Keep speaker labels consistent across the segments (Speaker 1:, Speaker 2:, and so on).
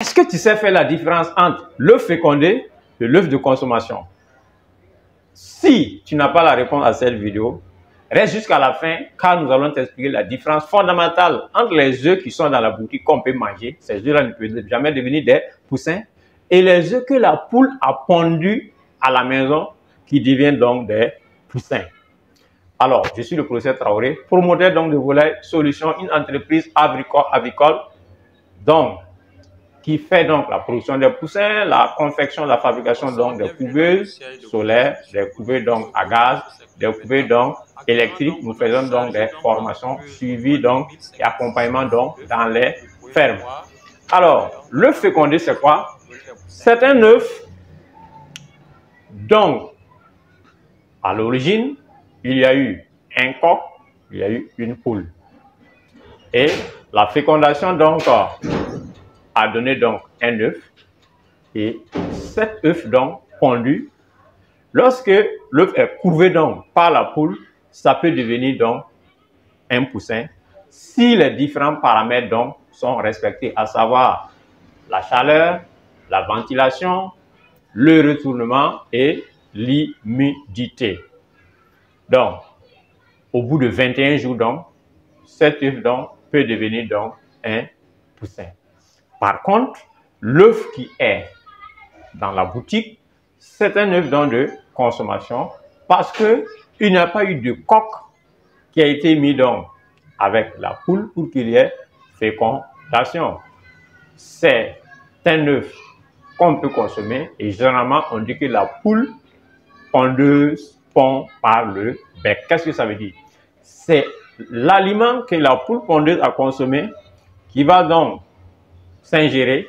Speaker 1: Est-ce que tu sais faire la différence entre l'œuf fécondé et l'œuf de consommation? Si tu n'as pas la réponse à cette vidéo, reste jusqu'à la fin car nous allons t'expliquer la différence fondamentale entre les œufs qui sont dans la boutique qu'on peut manger, ces œufs-là ne peuvent jamais devenir des poussins, et les œufs que la poule a pondus à la maison qui deviennent donc des poussins. Alors, je suis le professeur Traoré, promoteur donc de Volaille Solutions, une entreprise avicole donc qui fait donc la production des poussins, la confection, la fabrication donc des couveuses solaires, des couveuses donc à gaz, des couveuses donc électriques. Nous faisons donc des formations suivies donc et accompagnement donc dans les fermes. Alors, l'œuf fécondé, c'est quoi? C'est un œuf donc à l'origine, il y a eu un coq, il y a eu une poule. Et la fécondation donc a donné donc un œuf, et cet œuf donc pondu, lorsque l'œuf est couvé donc par la poule, ça peut devenir donc un poussin si les différents paramètres donc sont respectés, à savoir la chaleur, la ventilation, le retournement et l'humidité. Donc, au bout de 21 jours donc, cet œuf donc peut devenir donc un poussin. Par contre, l'œuf qui est dans la boutique, c'est un œuf donc de consommation parce qu'il n'y a pas eu de coq qui a été mis donc avec la poule pour qu'il y ait fécondation. C'est un œuf qu'on peut consommer et généralement on dit que la poule pondeuse pond par le bec. Qu'est-ce que ça veut dire? C'est l'aliment que la poule pondeuse a consommé qui va donc s'ingérer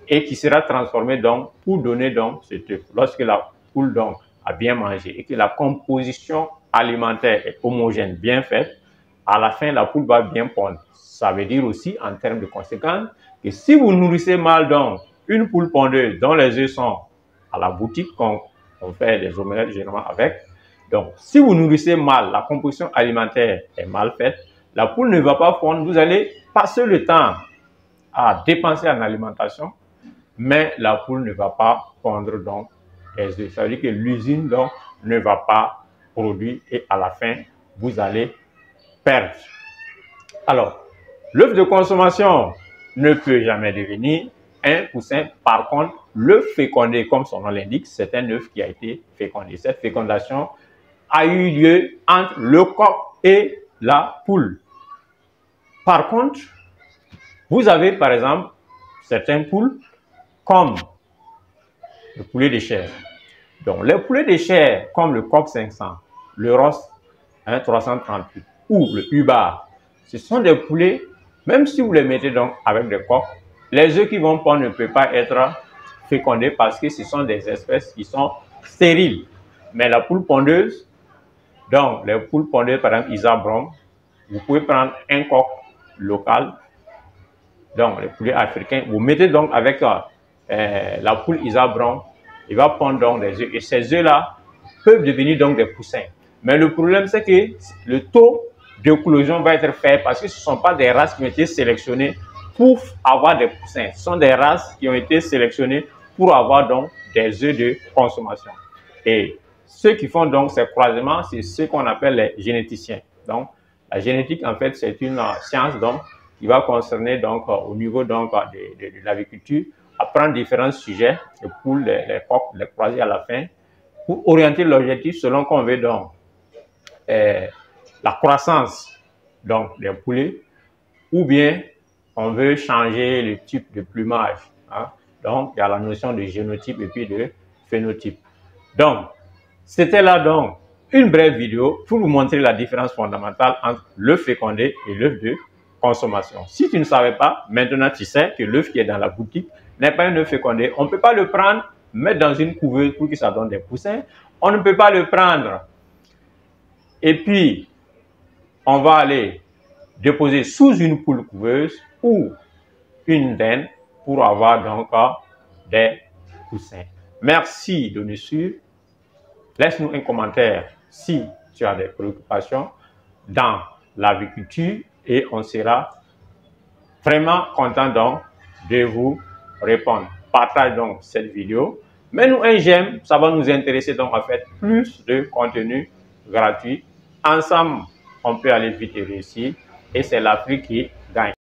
Speaker 1: et qui sera transformé donc pour donner donc cet œuf. Lorsque la poule donc a bien mangé et que la composition alimentaire est homogène, bien faite, à la fin la poule va bien pondre. Ça veut dire aussi en termes de conséquences que si vous nourrissez mal donc une poule pondeuse dont les œufs sont à la boutique, on fait des omelettes généralement avec, donc si vous nourrissez mal, la composition alimentaire est mal faite, la poule ne va pas pondre, vous allez passer le temps à dépenser en alimentation, mais la poule ne va pas pondre donc les œufs. Ça veut dire que l'usine donc ne va pas produire et à la fin, vous allez perdre. Alors, l'œuf de consommation ne peut jamais devenir un poussin. Par contre, l'œuf fécondé, comme son nom l'indique, c'est un œuf qui a été fécondé. Cette fécondation a eu lieu entre le coq et la poule. Par contre, vous avez par exemple certaines poules comme le poulet de chair. Donc les poulets de chair comme le coq 500, le Ross 338 ou le Hubbard, ce sont des poulets, même si vous les mettez donc avec des coqs, les œufs qui vont pondre ne peuvent pas être fécondés parce que ce sont des espèces qui sont stériles. Mais la poule pondeuse, donc les poules pondeuses par exemple Isabrom, vous pouvez prendre un coq local, donc les poulets africains, vous mettez donc avec la poule Isabron, il va pondre donc des œufs et ces œufs-là peuvent devenir donc des poussins. Mais le problème c'est que le taux d'éclosion va être faible parce que ce ne sont pas des races qui ont été sélectionnées pour avoir des poussins. Ce sont des races qui ont été sélectionnées pour avoir donc des œufs de consommation. Et ceux qui font donc ces croisements, c'est ce qu'on appelle les généticiens. Donc la génétique en fait c'est une science donc qui va concerner donc au niveau donc de l'agriculture, apprendre différents sujets, les poules, les coqs, les croiser à la fin, pour orienter l'objectif selon qu'on veut donc la croissance donc des poulets, ou bien on veut changer le type de plumage. Hein. Donc il y a la notion de génotype et puis de phénotype. Donc c'était là donc une brève vidéo pour vous montrer la différence fondamentale entre l'œuf fécondé et l'œuf de consommation. Si tu ne savais pas, maintenant tu sais que l'œuf qui est dans la boutique n'est pas un œuf fécondé. On ne peut pas le prendre, mettre dans une couveuse pour que ça donne des poussins. On ne peut pas le prendre et puis on va aller déposer sous une poule couveuse ou une dinde pour avoir donc des poussins. Merci de nous suivre. Laisse-nous un commentaire si tu as des préoccupations dans l'agriculture et on sera vraiment content donc de vous répondre. Partage donc cette vidéo. Mets-nous un j'aime, ça va nous intéresser donc à faire plus de contenu gratuit. Ensemble, on peut aller vite et réussir. Et c'est l'Afrique qui gagne.